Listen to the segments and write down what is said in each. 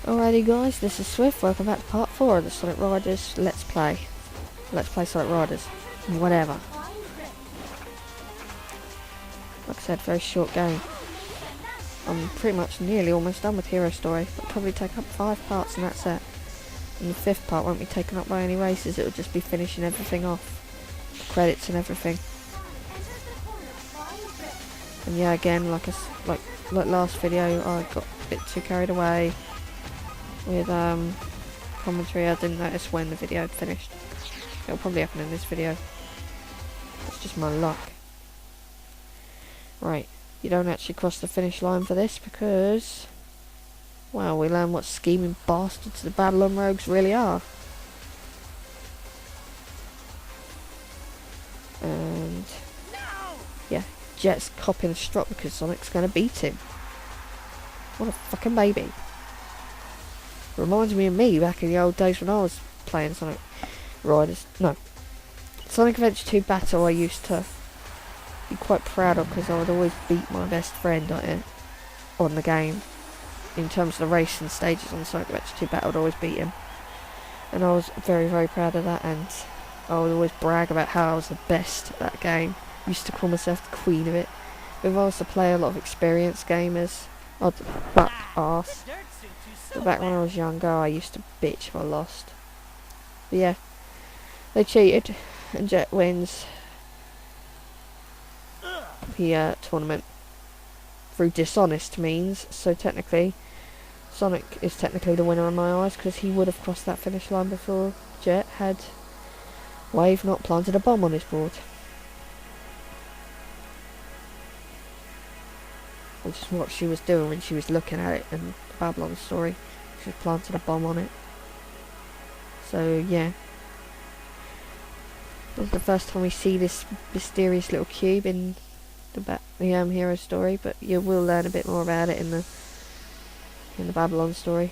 Alrighty guys, this is Swift, welcome back to part 4 of the Sonic Riders Let's Play. Let's Play Sonic Riders. Whatever. Like I said, very short game. I'm pretty much nearly almost done with Hero Story. It'll probably take up 5 parts and that's it. And the 5th part won't be taken up by any races, it'll just be finishing everything off. The credits and everything. And yeah, again, like last video, I got a bit too carried away with commentary. I didn't notice when the video had finished. It'll probably happen in this video. It's just my luck. Right, you don't actually cross the finish line for this because, well, we learn what scheming bastards the Babylon Rogues really are. And yeah, Jet's copying a strut because Sonic's gonna beat him. What a fucking baby. Reminds me of me back in the old days when I was playing Sonic Riders. No, Sonic Adventure 2 Battle I used to be quite proud of because I would always beat my best friend on the game. In terms of the racing stages on Sonic Adventure 2 Battle, I'd always beat him. And I was very, very proud of that, and I would always brag about how I was the best at that game. Used to call myself the queen of it. If I was to play a lot of experienced gamers, I'd butt arse. But back when I was younger, I used to bitch if I lost. But yeah, they cheated, and Jet wins the tournament through dishonest means. So technically, Sonic is technically the winner in my eyes because he would have crossed that finish line before Jet had Wave not planted a bomb on his board. Which is what she was doing when she was looking at it in the Babylon story. She planted a bomb on it. So yeah, this is the first time we see this mysterious little cube in the Hero Story, but you will learn a bit more about it in the Babylon story.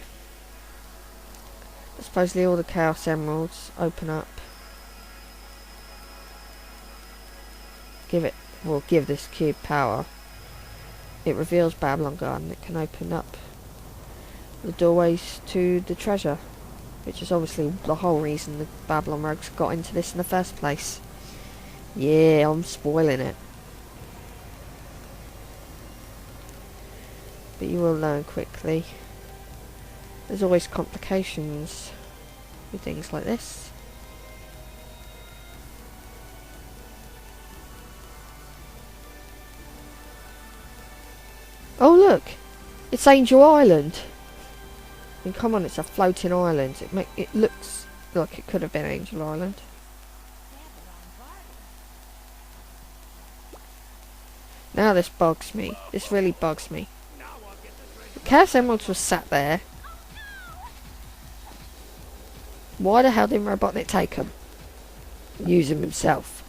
But supposedly all the Chaos Emeralds open up. Give this cube power. It reveals Babylon Garden. It can open up the doorways to the treasure, which is obviously the whole reason the Babylon Rogues got into this in the first place. Yeah, I'm spoiling it. But you will learn quickly. There's always complications with things like this. Oh look! It's Angel Island! I mean, come on, it's a floating island. It looks like it could have been Angel Island. Now this bugs me. This really bugs me. The Chaos Emeralds was sat there. Why the hell didn't Robotnik take them? Use them himself.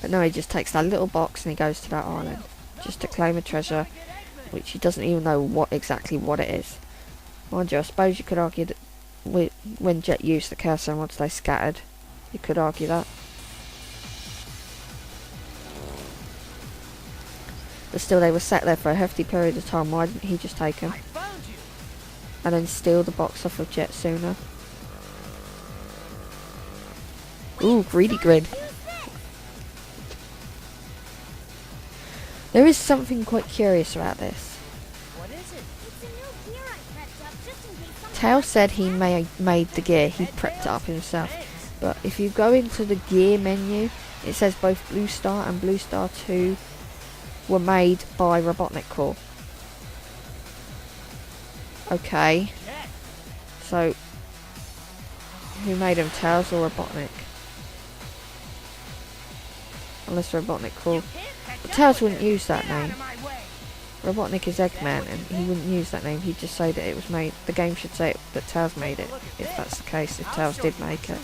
But no, he just takes that little box and he goes to that island. Just to claim a treasure, which he doesn't even know exactly what it is. Mind you, I suppose you could argue that when Jet used the Chaos Emeralds, they scattered. You could argue that. But still, they were sat there for a hefty period of time. Why didn't he just take them? And then steal the box off of Jet sooner? Ooh, greedy grin. There is something quite curious about this. What is it? It's a new gear I prepped up just in case. Tails said he made the gear, he prepped it up himself. But if you go into the gear menu, it says both Blue Star and Blue Star 2 were made by Robotnik Core. Okay. So, who made them, Tails or Robotnik? Unless Robotnik Core. But Tails wouldn't use that name. Robotnik is Eggman and he wouldn't use that name, he'd just say that it was made. The game should say that Tails made it, if that's the case, if Tails did make it.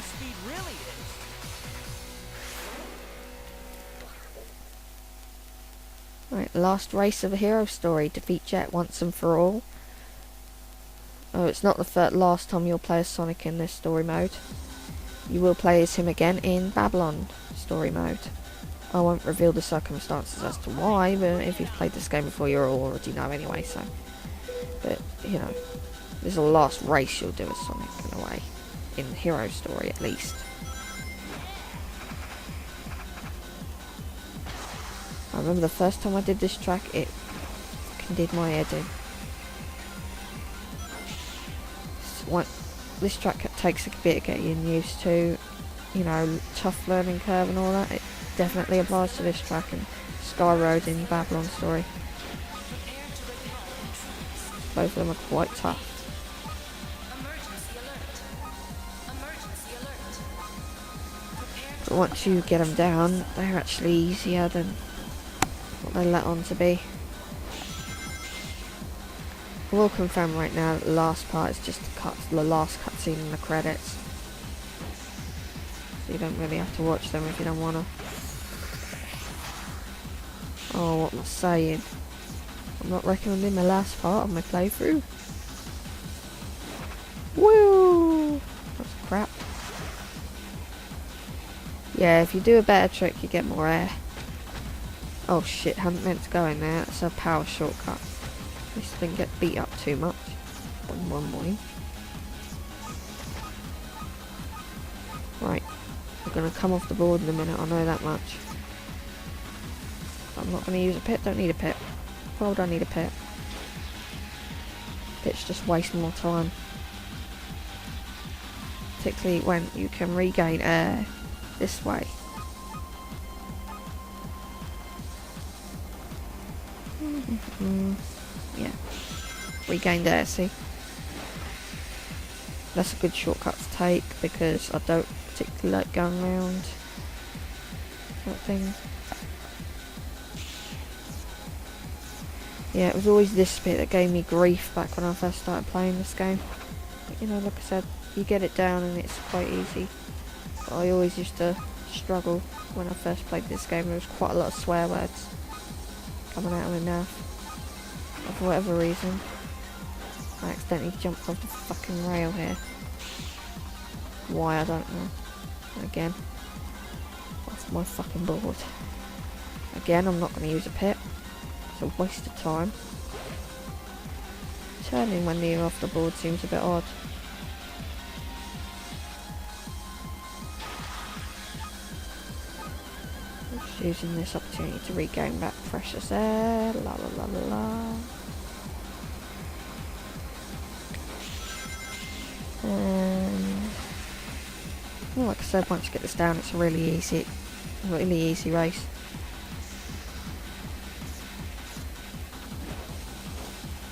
Right, last race of a Hero Story, defeat Jet once and for all. Oh, it's not the last time you'll play as Sonic in this story mode. You will play as him again in Babylon story mode. I won't reveal the circumstances as to why, but if you've played this game before, you'll already know anyway, so. But, you know, this is the last race you'll do as Sonic, in a way. In Hero Story, at least. I remember the first time I did this track, it fucking did my head in. This track takes a bit of getting used to, you know, tough learning curve and all that. It definitely applies to this track and Sky Road in Babylon Story. Both of them are quite tough. But once you get them down, they're actually easier than what they let on to be. I will confirm right now that the last part is just the last cutscene in the credits. So you don't really have to watch them if you don't want to. Oh, what am I saying? I'm not recommending the last part of my playthrough. Woo! That's crap. Yeah, if you do a better trick, you get more air. Oh shit, hadn't meant to go in there. That's a power shortcut. At least I didn't get beat up too much. Boing, boing, boing. Right. I'm going to come off the board in a minute, I know that much. I'm not going to use a pit, don't need a pit. Why would I need a pit? Pit's just wasting more time. Particularly when you can regain air this way. Yeah. Regained air, see? That's a good shortcut to take because I don't particularly like going around that thing. Yeah, it was always this bit that gave me grief back when I first started playing this game. But, you know, like I said, you get it down and it's quite easy. But I always used to struggle when I first played this game. There was quite a lot of swear words coming out of my mouth. For whatever reason, I accidentally jumped off the fucking rail here. Why, I don't know. Again, off my fucking board. Again, I'm not going to use a pit. It's a waste of time. Turning when you're off the board seems a bit odd. Just using this opportunity to regain back precious air. La la la la la. Well, like I said, once you get this down, it's a really easy race.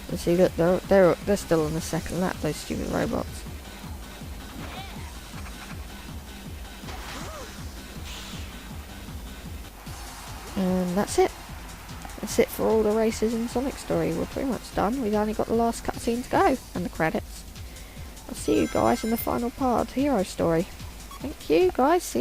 And see, look, they're still on the second lap, those stupid robots. And that's it. That's it for all the races in Sonic Story. We're pretty much done. We've only got the last cutscene to go, and the credits. I'll see you guys in the final part of Hero Story. Thank you guys, see you later.